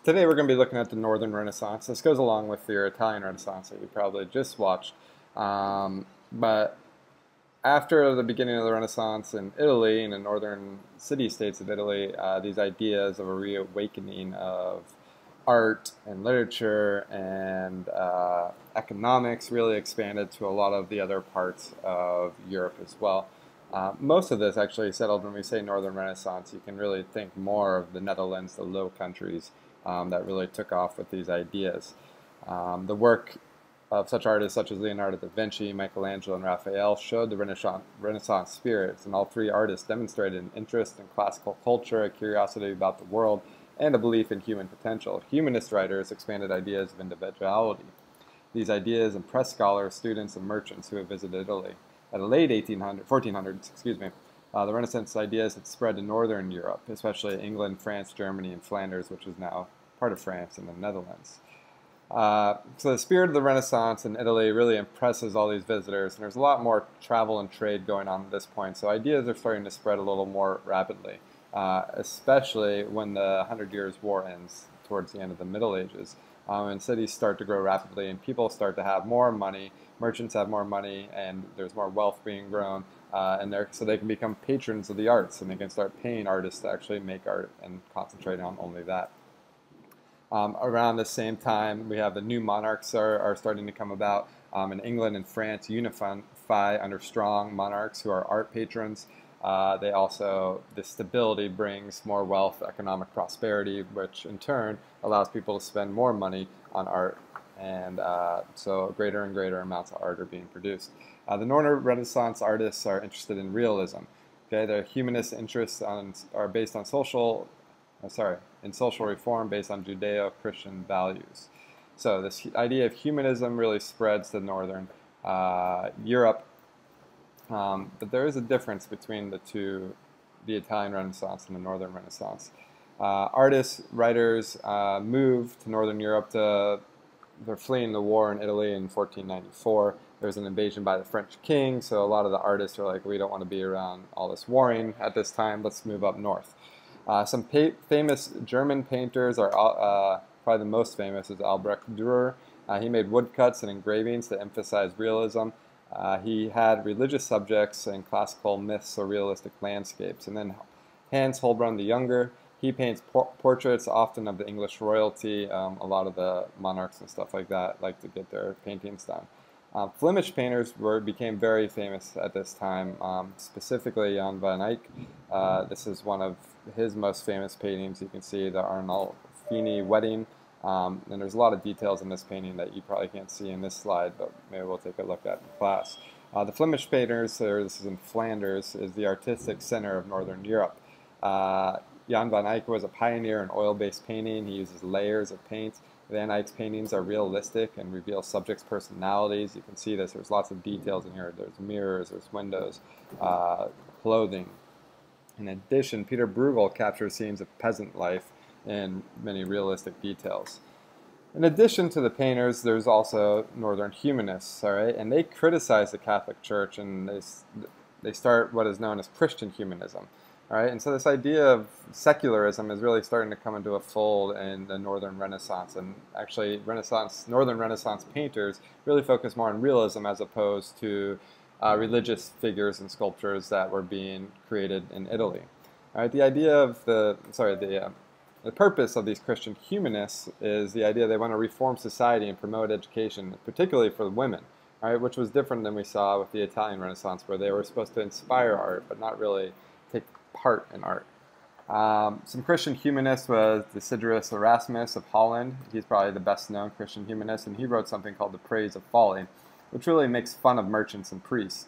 Today we're going to be looking at the Northern Renaissance. This goes along with your Italian Renaissance that you probably just watched. But after the beginning of the Renaissance in Italy, in the northern city-states of Italy, these ideas of a reawakening of art and literature and economics really expanded to a lot of the other parts of Europe as well. Most of this actually settled when we say Northern Renaissance. You can really think more of the Netherlands, the Low Countries, that really took off with these ideas. The work of such artists such as Leonardo da Vinci, Michelangelo, and Raphael showed the Renaissance spirits, and all three artists demonstrated an interest in classical culture, a curiosity about the world, and a belief in human potential. Humanist writers expanded ideas of individuality. These ideas impressed scholars, students, and merchants who have visited Italy. At the late 1400s, the Renaissance ideas had spread to northern Europe, especially England, France, Germany, and Flanders, which is now part of France and the Netherlands. So the spirit of the Renaissance in Italy really impresses all these visitors, and there's a lot more travel and trade going on at this point, so ideas are starting to spread a little more rapidly, especially when the Hundred Years' War ends towards the end of the Middle Ages. And cities start to grow rapidly, and people start to have more money, merchants have more money, and there's more wealth being grown, so they can become patrons of the arts, and they can start paying artists to actually make art and concentrate on only that. Around the same time, we have the new monarchs are starting to come about. In England and France, unify under strong monarchs who are art patrons. The stability brings more wealth, economic prosperity, which in turn allows people to spend more money on art. And so greater and greater amounts of art are being produced. The Northern Renaissance artists are interested in realism. Okay, their humanist interests are based on social reform based on Judeo-Christian values. So this idea of humanism really spreads to northern Europe. But there is a difference between the Italian Renaissance and the Northern Renaissance. Artists, writers moved to northern Europe they're fleeing the war in Italy in 1494. There was an invasion by the French king, so a lot of the artists are like, we don't want to be around all this warring at this time, let's move up north. Some famous German painters are probably the most famous is Albrecht Dürer. He made woodcuts and engravings to emphasize realism. He had religious subjects and classical myths or realistic landscapes. And then Hans Holbein the Younger, he paints portraits often of the English royalty. A lot of the monarchs and stuff like that like to get their paintings done. Flemish painters became very famous at this time, specifically Jan van Eyck. This is one of his most famous paintings. You can see the Arnolfini wedding, and there's a lot of details in this painting that you probably can't see in this slide, but maybe we'll take a look at in class. The Flemish painters, this is in Flanders, is the artistic center of Northern Europe. Jan van Eyck was a pioneer in oil-based painting. He uses layers of paint. Van Eyck's paintings are realistic and reveal subjects' personalities. You can see this. There's lots of details in here. There's mirrors, there's windows, clothing. In addition, Peter Bruegel captures scenes of peasant life in many realistic details. In addition to the painters, there's also Northern humanists, all right? And they criticize the Catholic Church, and they start what is known as Christian humanism. All right, and so this idea of secularism is really starting to come into a fold in the Northern Renaissance, and actually Northern Renaissance painters really focus more on realism as opposed to religious figures and sculptures that were being created in Italy. All right, the idea of the purpose of these Christian humanists is the idea they want to reform society and promote education, particularly for women, all right, which was different than we saw with the Italian Renaissance, where they were supposed to inspire art but not really take part in art. Some Christian humanists was Desiderius Erasmus of Holland. He's probably the best known Christian humanist, and he wrote something called The Praise of Folly, which really makes fun of merchants and priests.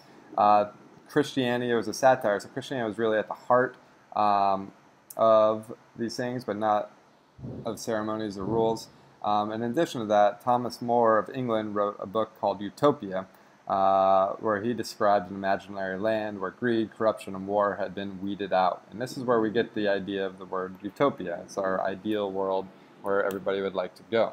Christianity was a satire, so Christianity was really at the heart of these things, but not of ceremonies or rules. In addition to that, Thomas More of England wrote a book called Utopia, where he described an imaginary land where greed, corruption, and war had been weeded out. And this is where we get the idea of the word utopia. It's our ideal world where everybody would like to go.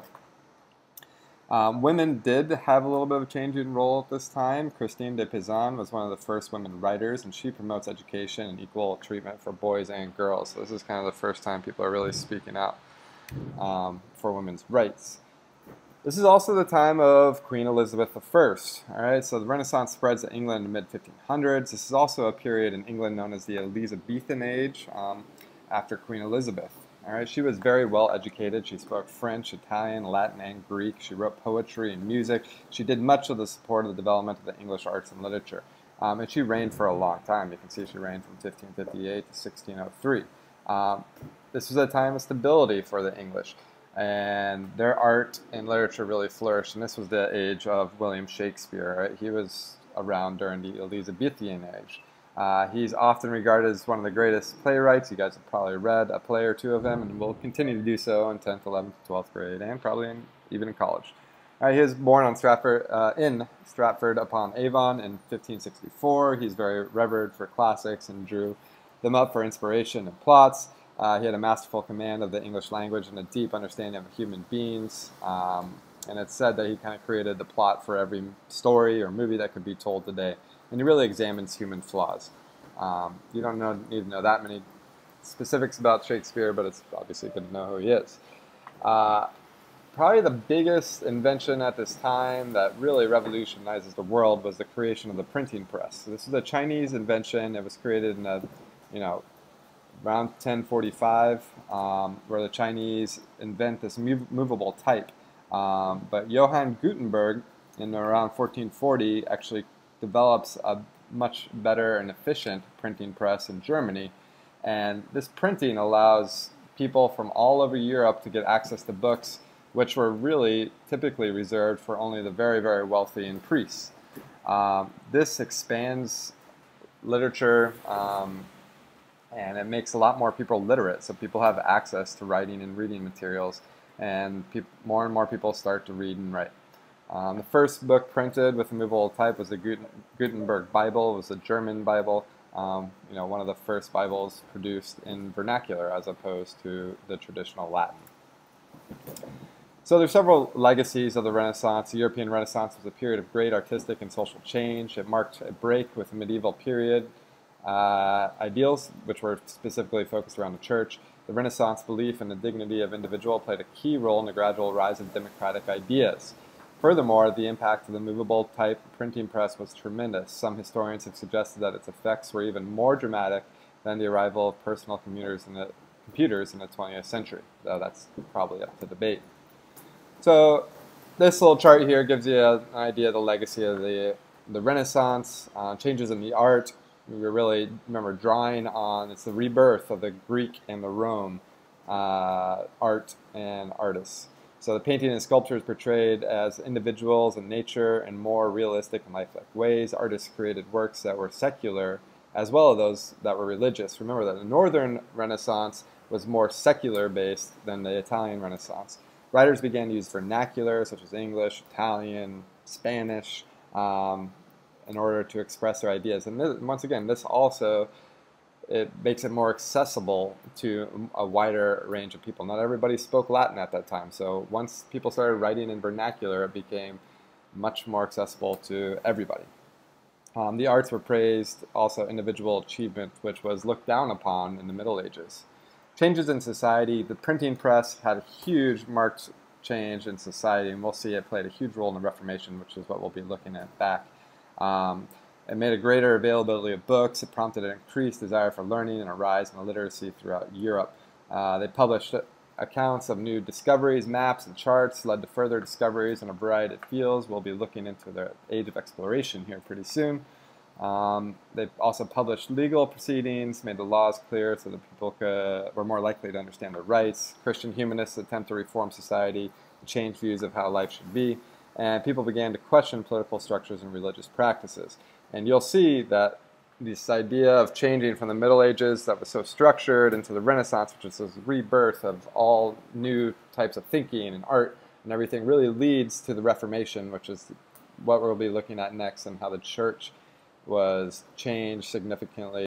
Women did have a little bit of a changing role at this time. Christine de Pizan was one of the first women writers, and she promotes education and equal treatment for boys and girls. So this is kind of the first time people are really speaking out. for women's rights. This is also the time of Queen Elizabeth I. All right, so the Renaissance spreads to England in the mid-1500s. This is also a period in England known as the Elizabethan Age, after Queen Elizabeth. All right, she was very well educated. She spoke French, Italian, Latin, and Greek. She wrote poetry and music. She did much of the support of the development of the English arts and literature. And she reigned for a long time. You can see she reigned from 1558 to 1603. This was a time of stability for the English, and their art and literature really flourished. And this was the age of William Shakespeare. Right? He was around during the Elizabethan age. He's often regarded as one of the greatest playwrights. You guys have probably read a play or two of him, and will continue to do so in 10th, 11th, 12th grade, and probably even in college. He was born on in Stratford-upon-Avon in 1564. He's very revered for classics and drew them up for inspiration and plots. He had a masterful command of the English language and a deep understanding of human beings. And it's said that he kind of created the plot for every story or movie that could be told today. And he really examines human flaws. You don't need to know that many specifics about Shakespeare, but it's obviously good to know who he is. Probably the biggest invention at this time that really revolutionizes the world was the creation of the printing press. So this is a Chinese invention. It was created in around 1045, where the Chinese invent this movable type. But Johann Gutenberg, in around 1440, actually develops a much better and efficient printing press in Germany. And this printing allows people from all over Europe to get access to books, which were really typically reserved for only the very, very wealthy and priests. This expands literature, and it makes a lot more people literate, so people have access to writing and reading materials, and more and more people start to read and write. The first book printed with a movable type was the Gutenberg Bible. It was a German Bible, one of the first Bibles produced in vernacular as opposed to the traditional Latin. So there's several legacies of the Renaissance. The European Renaissance was a period of great artistic and social change. It marked a break with the medieval period ideals, which were specifically focused around the church. The Renaissance belief in the dignity of individual played a key role in the gradual rise of democratic ideas. Furthermore, the impact of the movable type printing press was tremendous. Some historians have suggested that its effects were even more dramatic than the arrival of personal computers in the 20th century, though that's probably up to debate. So this little chart here gives you an idea of the legacy of the Renaissance, changes in the art. We really remember drawing on, it's the rebirth of the Greek and the Rome art and artists. So the painting and sculpture is portrayed as individuals in nature in more realistic and lifelike ways. Artists created works that were secular as well as those that were religious. Remember that the Northern Renaissance was more secular based than the Italian Renaissance. Writers began to use vernacular such as English, Italian, Spanish, in order to express their ideas. And this, once again, this also, it makes it more accessible to a wider range of people. Not everybody spoke Latin at that time, so once people started writing in vernacular, it became much more accessible to everybody. The arts were praised, also individual achievement, which was looked down upon in the Middle Ages. Changes in society. The printing press had a huge marked change in society, and we'll see it played a huge role in the Reformation, which is what we'll be looking at back. It made a greater availability of books. It prompted an increased desire for learning and a rise in literacy throughout Europe. They published accounts of new discoveries, maps, and charts, led to further discoveries in a variety of fields. We'll be looking into the age of exploration here pretty soon. They also published legal proceedings, made the laws clear so that people were more likely to understand their rights. Christian humanists attempt to reform society, to change views of how life should be, and people began to question political structures and religious practices. And you'll see that this idea of changing from the Middle Ages that was so structured into the Renaissance, which is this rebirth of all new types of thinking and art and everything, really leads to the Reformation, which is what we'll be looking at next, and how the church was changed significantly